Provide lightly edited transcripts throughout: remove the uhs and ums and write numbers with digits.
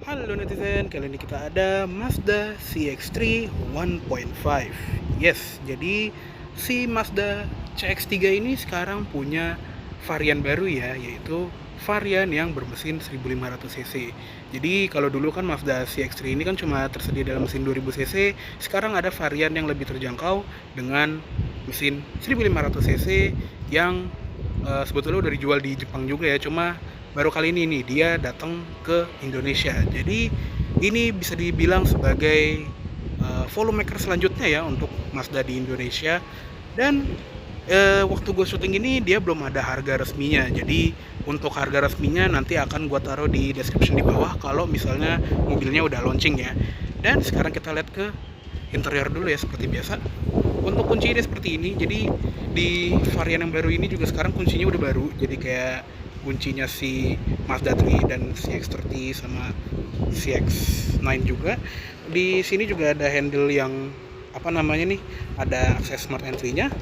Halo netizen, kali ini kita ada Mazda CX-3 1.5. Yes, jadi si Mazda CX-3 ini sekarang punya varian baru ya, yaitu varian yang bermesin 1500 cc. Jadi kalau dulu kan Mazda CX-3 ini kan cuma tersedia dalam mesin 2000 cc, sekarang ada varian yang lebih terjangkau dengan mesin 1500 cc yang sebetulnya udah dijual di Jepang juga ya, cuma baru kali ini nih dia datang ke Indonesia. Jadi ini bisa dibilang sebagai volume maker selanjutnya ya untuk Mazda di Indonesia. Dan waktu gue syuting ini dia belum ada harga resminya. Jadi untuk harga resminya nanti akan gue taruh di description di bawah kalau misalnya mobilnya udah launching ya. Dan sekarang kita lihat ke interior dulu ya seperti biasa. Untuk kunci ini seperti ini. Jadi di varian yang baru ini juga sekarang kuncinya udah baru. Jadi kayak kuncinya si Mazda 3 dan CX-30 sama CX-9 juga. Di sini juga ada handle yang apa namanya nih, ada akses smart entry-nya.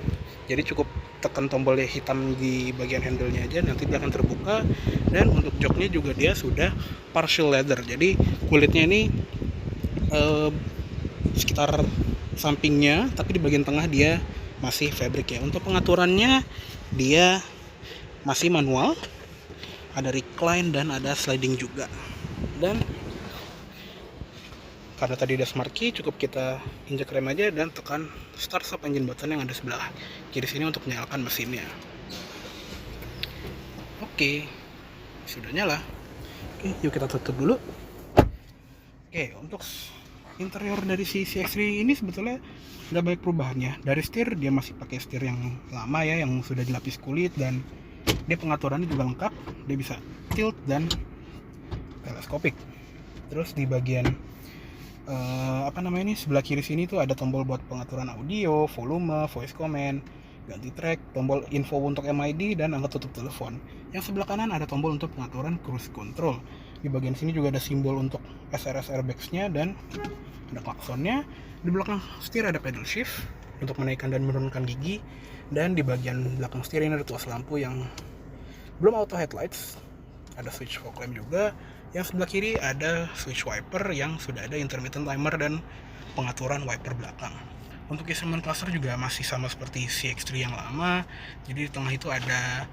Jadi cukup tekan tombol hitam di bagian handle-nya aja, nanti dia akan terbuka. Dan untuk joknya juga dia sudah partial leather. Jadi kulitnya ini sekitar sampingnya, tapi di bagian tengah dia masih fabric ya. Untuk pengaturannya dia masih manual, ada recline dan ada sliding juga. Dan karena tadi ada smart key, cukup kita injek rem aja dan tekan start stop engine button yang ada sebelah kiri sini untuk menyalakan mesinnya. Oke, sudah nyala. Oke, yuk kita tutup dulu. Oke, untuk interior dari si CX-3 ini sebetulnya nggak banyak perubahannya. Dari setir dia masih pakai setir yang lama ya, yang sudah dilapis kulit, dan dia pengaturannya juga lengkap. Dia bisa tilt dan teleskopik. Terus di bagian sebelah kiri sini tuh ada tombol buat pengaturan audio, volume, voice command, ganti track, tombol info untuk MID, dan angka tutup telepon. Yang sebelah kanan ada tombol untuk pengaturan cruise control. Di bagian sini juga ada simbol untuk SRS airbags-nya dan ada klaksonnya. Di belakang setir ada pedal shift untuk menaikkan dan menurunkan gigi. Dan di bagian belakang setir ini ada tuas lampu yang belum auto headlights. Ada switch fog lamp juga. Yang sebelah kiri ada switch wiper yang sudah ada intermittent timer dan pengaturan wiper belakang. Untuk instrument cluster juga masih sama seperti CX-3 yang lama. Jadi di tengah itu ada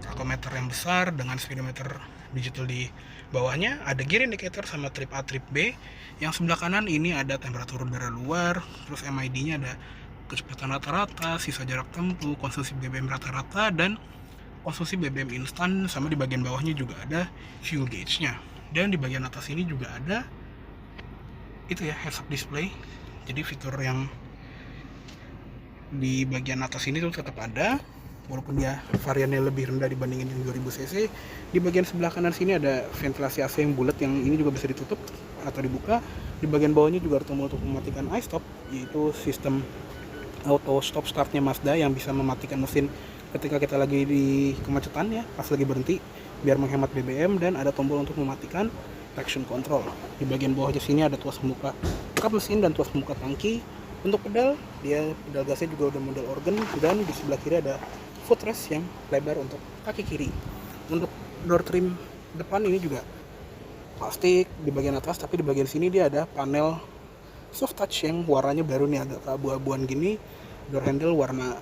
tachometer yang besar dengan speedometer digital di bawahnya. Ada gear indicator sama trip A, trip B. Yang sebelah kanan ini ada temperatur udara luar. Terus MID-nya ada kecepatan rata-rata, sisa jarak tempuh, konsumsi BBM rata-rata, dan konsumsi BBM instan. Sama di bagian bawahnya juga ada fuel gauge-nya. Dan di bagian atas ini juga ada itu ya, heads up display. Jadi fitur yang di bagian atas ini tuh tetap ada, walaupun dia variannya lebih rendah dibandingin yang 2000 cc. Di bagian sebelah kanan sini ada ventilasi AC yang bulat, yang ini juga bisa ditutup atau dibuka. Di bagian bawahnya juga ada tombol untuk mematikan iStop, yaitu sistem auto stop startnya Mazda yang bisa mematikan mesin ketika kita lagi di kemacetan ya, pas lagi berhenti, biar menghemat BBM. Dan ada tombol untuk mematikan traction control. Di bagian bawahnya sini ada tuas pembuka kap mesin dan tuas pembuka tangki. Untuk pedal, pedal gasnya juga udah model organ. Dan di sebelah kiri ada footrest yang lebar untuk kaki kiri. Untuk door trim depan ini juga plastik di bagian atas, tapi di bagian sini dia ada panel soft touch yang warnanya baru nih, agak keabu-abuan gini. Door handle warna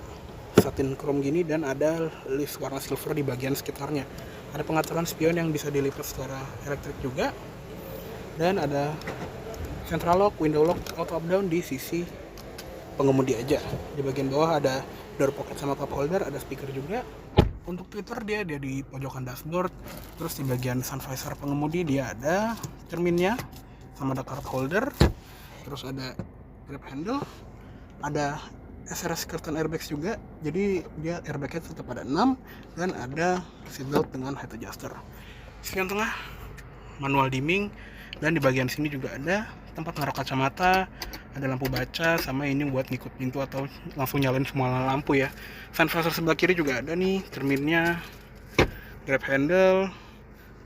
satin chrome gini, dan ada list warna silver di bagian sekitarnya. Ada pengaturan spion yang bisa dilipat secara elektrik juga. Dan ada central lock, window lock, auto up down di sisi pengemudi aja. Di bagian bawah ada door pocket sama cup holder, ada speaker juga. Untuk tweeter dia di pojokan dashboard. Terus di bagian sun visor pengemudi dia ada cerminnya sama ada card holder. Terus ada grab handle, ada SRS curtain airbags juga. Jadi dia airbagnya tetap ada 6, dan ada seatbelt dengan head adjuster. Spion tengah manual dimming, dan di bagian sini juga ada tempat naruh kacamata, ada lampu baca, sama ini buat ngikut pintu atau langsung nyalain semua lampu ya. Sun visor sebelah kiri juga ada nih cerminnya, grab handle,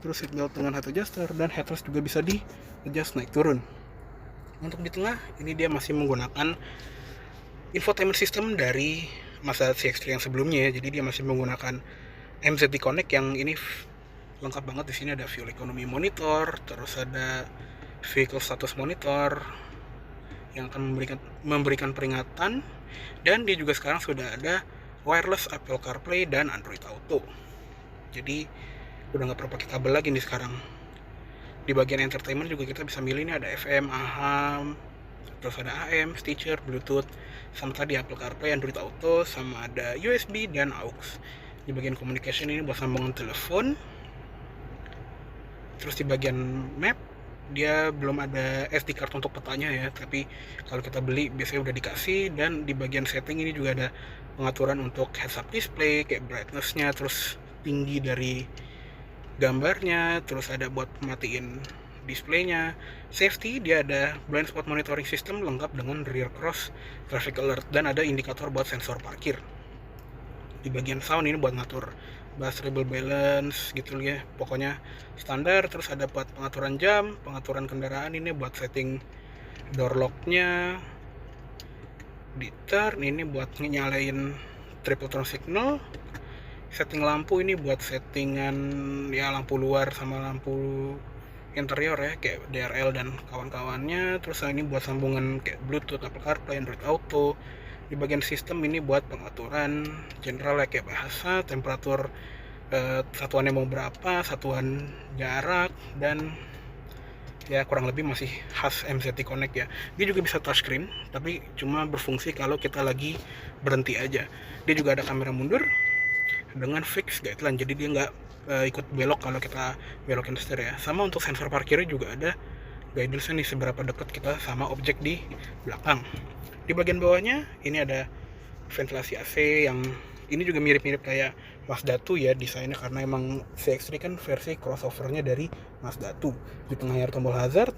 terus seatbelt dengan head adjuster, dan headrest juga bisa di adjust naik turun. Untuk di tengah ini dia masih menggunakan infotainment system dari Mazda CX-3 yang sebelumnya ya. Jadi dia masih menggunakan MZD Connect yang ini lengkap banget. Di sini ada fuel economy monitor, terus ada vehicle status monitor yang akan memberikan peringatan, dan dia juga sekarang sudah ada wireless Apple CarPlay dan Android Auto. Jadi udah nggak perlu pakai kabel lagi nih sekarang. Di bagian entertainment juga kita bisa milih, ini ada FM, AM, terus ada AM, Stitcher, Bluetooth, sama tadi Apple CarPlay, Android Auto, sama ada USB dan AUX. Di bagian communication ini buat sambungan telepon. Terus di bagian map dia belum ada SD card untuk petanya ya, tapi kalau kita beli biasanya udah dikasih. Dan di bagian setting ini juga ada pengaturan untuk heads up display, kayak brightness-nya, terus tinggi dari gambarnya, terus ada buat matiin displaynya. Safety, dia ada blind spot monitoring system lengkap dengan rear cross traffic alert, dan ada indikator buat sensor parkir. Di bagian sound ini buat ngatur bass treble balance gitu ya, pokoknya standar. Terus ada buat pengaturan jam, pengaturan kendaraan, ini buat setting door lock-nya. Di turn ini buat nyalain triple turn signal. Setting lampu ini buat settingan ya lampu luar sama lampu interior ya, kayak DRL dan kawan-kawannya. Terus ini buat sambungan kayak Bluetooth, Apple CarPlay, Android Auto. Di bagian sistem ini buat pengaturan general ya, kayak bahasa, temperatur, satuannya mau berapa, satuan jarak, dan ya kurang lebih masih khas MZT Connect ya. Dia juga bisa touchscreen, tapi cuma berfungsi kalau kita lagi berhenti aja. Dia juga ada kamera mundur dengan fixed guideline, jadi dia nggak ikut belok kalau kita belokin setir ya. Sama untuk sensor parkirnya juga ada guidance nih, seberapa dekat kita sama objek di belakang. Di bagian bawahnya ini ada ventilasi AC yang ini juga mirip-mirip kayak Mazda 2 ya desainnya, karena emang CX-3 kan versi crossovernya dari Mazda 2. Di tengahnya ada tombol hazard,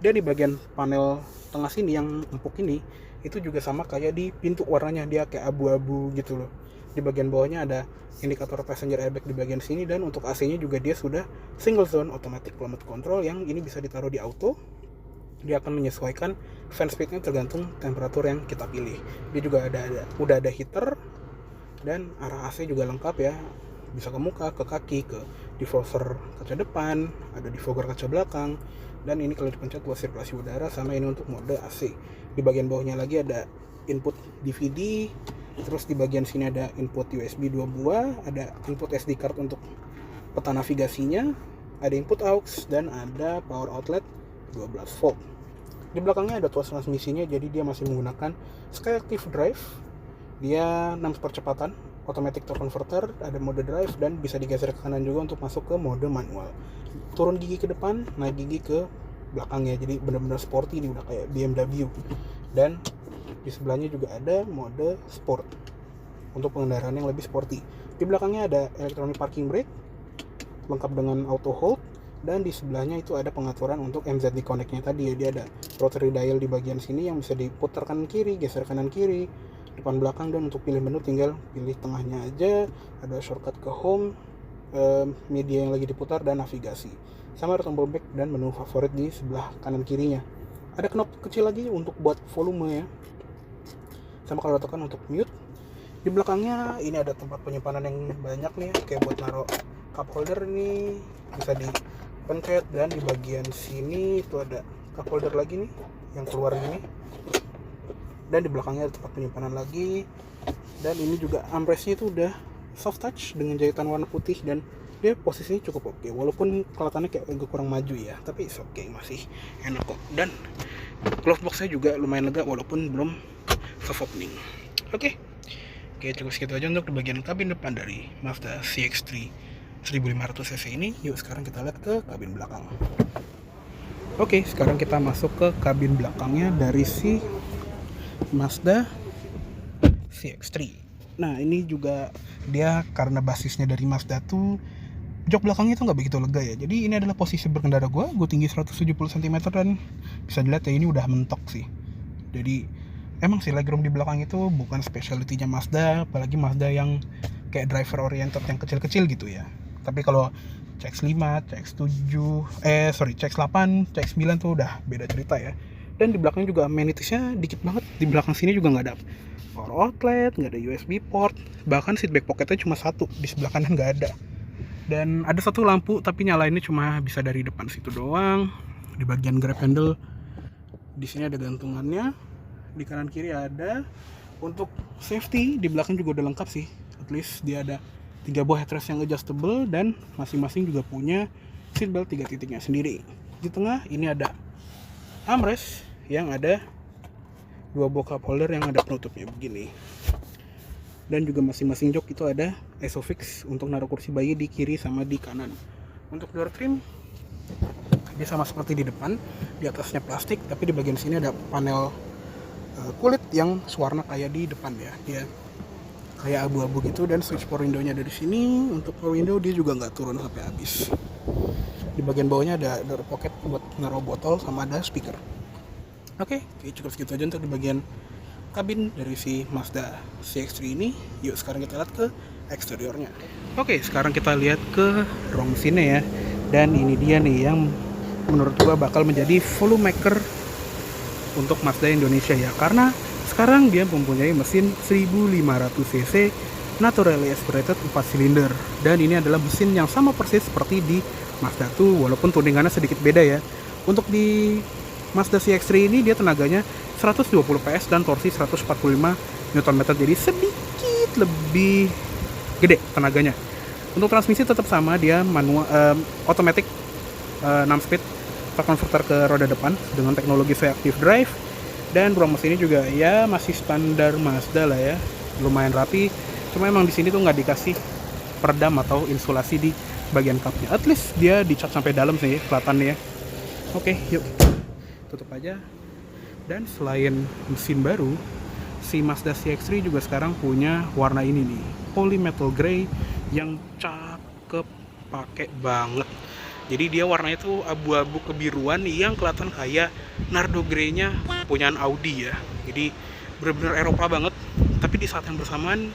dan di bagian panel tengah sini yang empuk ini itu juga sama kayak di pintu, warnanya dia kayak abu-abu gitu loh. Di bagian bawahnya ada indikator passenger airbag di bagian sini, dan untuk AC-nya juga dia sudah single zone automatic climate control yang ini bisa ditaruh di auto. Dia akan menyesuaikan fan speednya tergantung temperatur yang kita pilih. Dia juga udah ada heater, dan arah AC juga lengkap ya, bisa ke muka, ke kaki, ke defroster kaca depan, ada defogger kaca belakang, dan ini kalau dipencet buat sirkulasi udara, sama ini untuk mode AC. Di bagian bawahnya lagi ada input DVD, terus di bagian sini ada input USB 2 buah, ada input SD card untuk peta navigasinya, ada input AUX, dan ada power outlet 12 volt. Di belakangnya ada tuas transmisinya, jadi dia masih menggunakan Skyactiv Drive. Dia 6 percepatan, automatic torque converter, ada mode drive, dan bisa digeser ke kanan juga untuk masuk ke mode manual. Turun gigi ke depan, naik gigi ke belakangnya, jadi benar-benar sporty, ini udah kayak BMW. Dan di sebelahnya juga ada mode sport untuk pengendaraan yang lebih sporty. Di belakangnya ada electronic parking brake lengkap dengan auto hold, dan di sebelahnya itu ada pengaturan untuk MZT Connect-nya tadi ya. Dia ada rotary dial di bagian sini yang bisa diputar kanan kiri, geser kanan kiri, depan belakang, dan untuk pilih menu tinggal pilih tengahnya aja. Ada shortcut ke home, media yang lagi diputar, dan navigasi. Sama ada tombol back dan menu favorit di sebelah kanan kirinya. Ada knop kecil lagi untuk buat volume ya, sama kalau tekan untuk mute. Di belakangnya ini ada tempat penyimpanan yang banyak nih, kayak buat naruh cup holder, ini bisa dipencet. Dan di bagian sini itu ada cup holder lagi nih yang keluar gini, dan di belakangnya ada tempat penyimpanan lagi. Dan ini juga armrestnya itu udah soft touch dengan jahitan warna putih, dan dia posisinya cukup oke, walaupun kelihatannya kayak agak kurang maju ya, tapi oke, masih enak kok. Dan glove boxnya juga lumayan lega walaupun belum soft opening. Oke, cukup segitu aja untuk bagian kabin depan dari Mazda CX-3 1500cc ini. Yuk sekarang kita lihat ke kabin belakang. Oke, sekarang kita masuk ke kabin belakangnya dari si Mazda CX-3. Nah, ini juga dia karena basisnya dari Mazda tuh jok belakangnya itu nggak begitu lega ya. Jadi ini adalah posisi berkendara gue tinggi 170 cm, dan bisa dilihat ya ini udah mentok sih. Jadi emang sih legroom di belakang itu bukan specialty-nya Mazda, apalagi Mazda yang kayak driver oriented yang kecil-kecil gitu ya. Tapi kalau CX-5, CX-8, CX-9 tuh udah beda cerita ya. Dan di belakang juga amenities-nya dikit banget. Di belakang sini juga nggak ada power outlet, nggak ada USB port, bahkan seat back pocketnya cuma satu, di sebelah kanan nggak ada. Dan ada satu lampu, tapi nyalainnya cuma bisa dari depan situ doang. Di bagian grab handle di sini ada gantungannya, di kanan kiri ada. Untuk safety di belakang juga udah lengkap sih, at least dia ada 3 buah headrest yang adjustable dan masing-masing juga punya seatbelt 3 titiknya sendiri. Di tengah ini ada armrest yang ada 2 buah cup holder yang ada penutupnya begini, dan juga masing-masing jok itu ada Isofix untuk naruh kursi bayi di kiri sama di kanan. Untuk door trim dia sama seperti di depan, di atasnya plastik, tapi di bagian sini ada panel kulit yang sewarna kayak di depan ya, dia kayak abu-abu gitu, dan switch power window-nya dari sini. Untuk power window dia juga nggak turun sampai habis. Di bagian bawahnya ada door pocket buat naruh botol sama ada speaker. Oke, cukup segitu aja untuk di bagian kabin dari si Mazda CX-3 ini. Yuk sekarang kita lihat ke eksteriornya. Oke, sekarang kita lihat ke ruang mesinnya ya. Dan ini dia nih yang menurut gua bakal menjadi volume maker untuk Mazda Indonesia ya, karena sekarang dia mempunyai mesin 1500 cc naturally aspirated 4 silinder, dan ini adalah mesin yang sama persis seperti di Mazda 2 walaupun tuningannya sedikit beda ya. Untuk di Mazda CX-3 ini dia tenaganya 120 PS dan torsi 145 Nm, jadi sedikit lebih gede tenaganya. Untuk transmisi tetap sama, dia manual automatic 6 speed torque converter ke roda depan dengan teknologi Active Drive, dan ruang mesin ini juga ya masih standar Mazda lah ya, lumayan rapi. Cuma emang di sini tuh nggak dikasih peredam atau insulasi di bagian cupnya. At least dia dicat sampai dalam sih kelihatannya ya. Oke, yuk tutup aja. Dan selain mesin baru, si Mazda CX-3 juga sekarang punya warna ini nih, polymetal grey yang cakep, pakai banget. Jadi dia warnanya tuh abu-abu kebiruan yang kelihatan kayak Nardo Grey-nya punyaan Audi ya. Jadi benar-benar Eropa banget. Tapi di saat yang bersamaan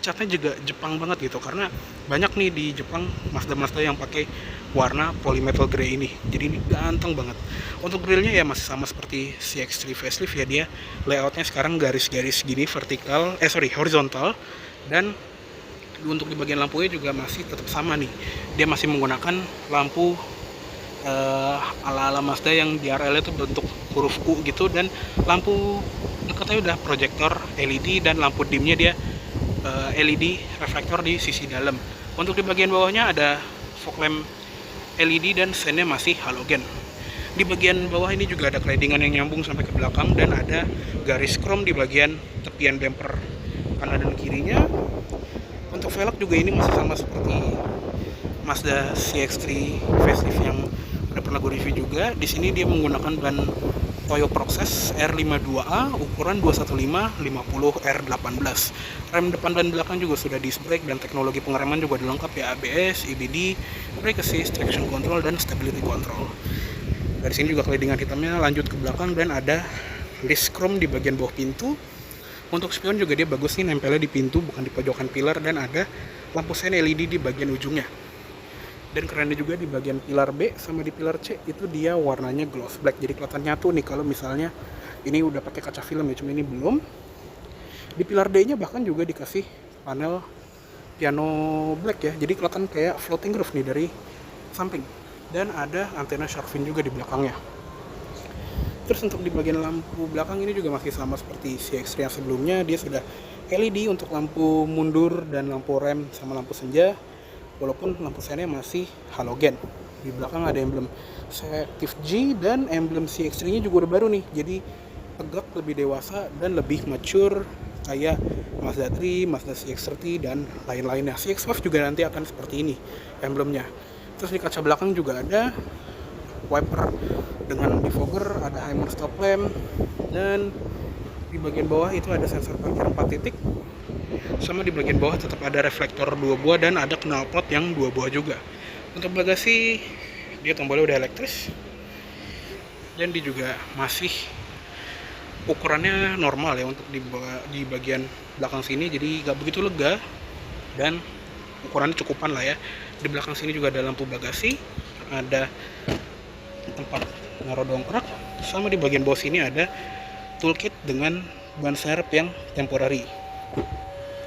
catnya juga Jepang banget gitu, karena banyak nih di Jepang Mazda-Mazda yang pakai warna polymetal grey ini. Jadi ini ganteng banget. Untuk grillnya ya masih sama seperti CX-3 facelift ya, dia layoutnya sekarang garis-garis gini horizontal, dan untuk di bagian lampunya juga masih tetap sama nih, dia masih menggunakan lampu ala-ala Mazda yang DRL itu bentuk huruf U gitu, dan lampu dekatnya udah proyektor LED, dan lampu dimnya dia LED reflektor di sisi dalam. Untuk di bagian bawahnya ada fog lamp LED dan sennya masih halogen. Di bagian bawah ini juga ada claddingan yang nyambung sampai ke belakang, dan ada garis chrome di bagian tepian bumper kanan dan kirinya. Untuk velg juga ini masih sama seperti Mazda CX-3 facelift yang udah pernah gue review juga. Di sini dia menggunakan ban Toyo Proxes R52A ukuran 215/50 R18. Rem depan dan belakang juga sudah disc brake, dan teknologi pengereman juga dilengkap ya, ABS, EBD, brake assist, traction control, dan stability control. Dari sini juga claddingan hitamnya lanjut ke belakang, dan ada list chrome di bagian bawah pintu. Untuk spion juga dia bagus nih, nempelnya di pintu bukan di pojokan pilar, dan ada lampu sen LED di bagian ujungnya. Dan kerennya juga di bagian pilar B sama di pilar C itu dia warnanya gloss black, jadi kelihatan nyatu nih kalau misalnya ini udah pakai kaca film ya, cuma ini belum. Di pilar D nya bahkan juga dikasih panel piano black ya, jadi kelihatan kayak floating roof nih dari samping. Dan ada antena shark fin juga di belakangnya. Terus untuk di bagian lampu belakang ini juga masih sama seperti CX-3 yang sebelumnya, dia sudah LED untuk lampu mundur dan lampu rem sama lampu senja, walaupun lampu sennya masih halogen. Di belakang ada emblem Active G, dan emblem CX-3 nya juga udah baru nih, jadi tegak, lebih dewasa, dan lebih mature kayak Mazda 3, Mazda CX-30, dan lain-lainnya. CX-5 juga nanti akan seperti ini emblemnya. Terus di kaca belakang juga ada wiper dengan defogger, ada Hymer stop lamp, dan di bagian bawah itu ada sensor parkir 4 titik, sama di bagian bawah tetap ada reflektor 2 buah, dan ada knalpot yang 2 buah juga. Untuk bagasi dia tombolnya udah elektris, dan dia juga masih ukurannya normal ya untuk di bagian belakang sini, jadi gak begitu lega dan ukurannya cukupan lah ya. Di belakang sini juga ada lampu bagasi, ada tempat naruh dongkrak, sama di bagian bawah sini ada toolkit dengan ban serep yang temporary.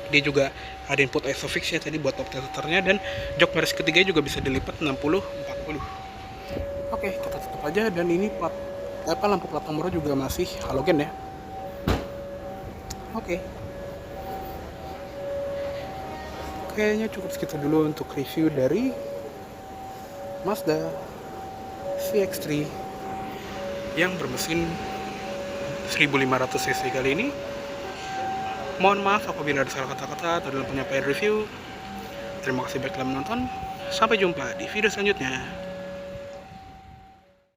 Dia juga ada input Isofix ya tadi buat operatornya, dan jok baris ketiga juga bisa dilipat 60-40. Oke, kita tutup aja, dan ini lampu plat nomornya juga masih halogen ya. Oke, kayaknya cukup segitu dulu untuk review dari Mazda CX-3 yang bermesin 1500 cc kali ini. Mohon maaf apabila ada salah kata-kata atau dalam penyampaian review. Terima kasih banyak telah menonton. Sampai jumpa di video selanjutnya.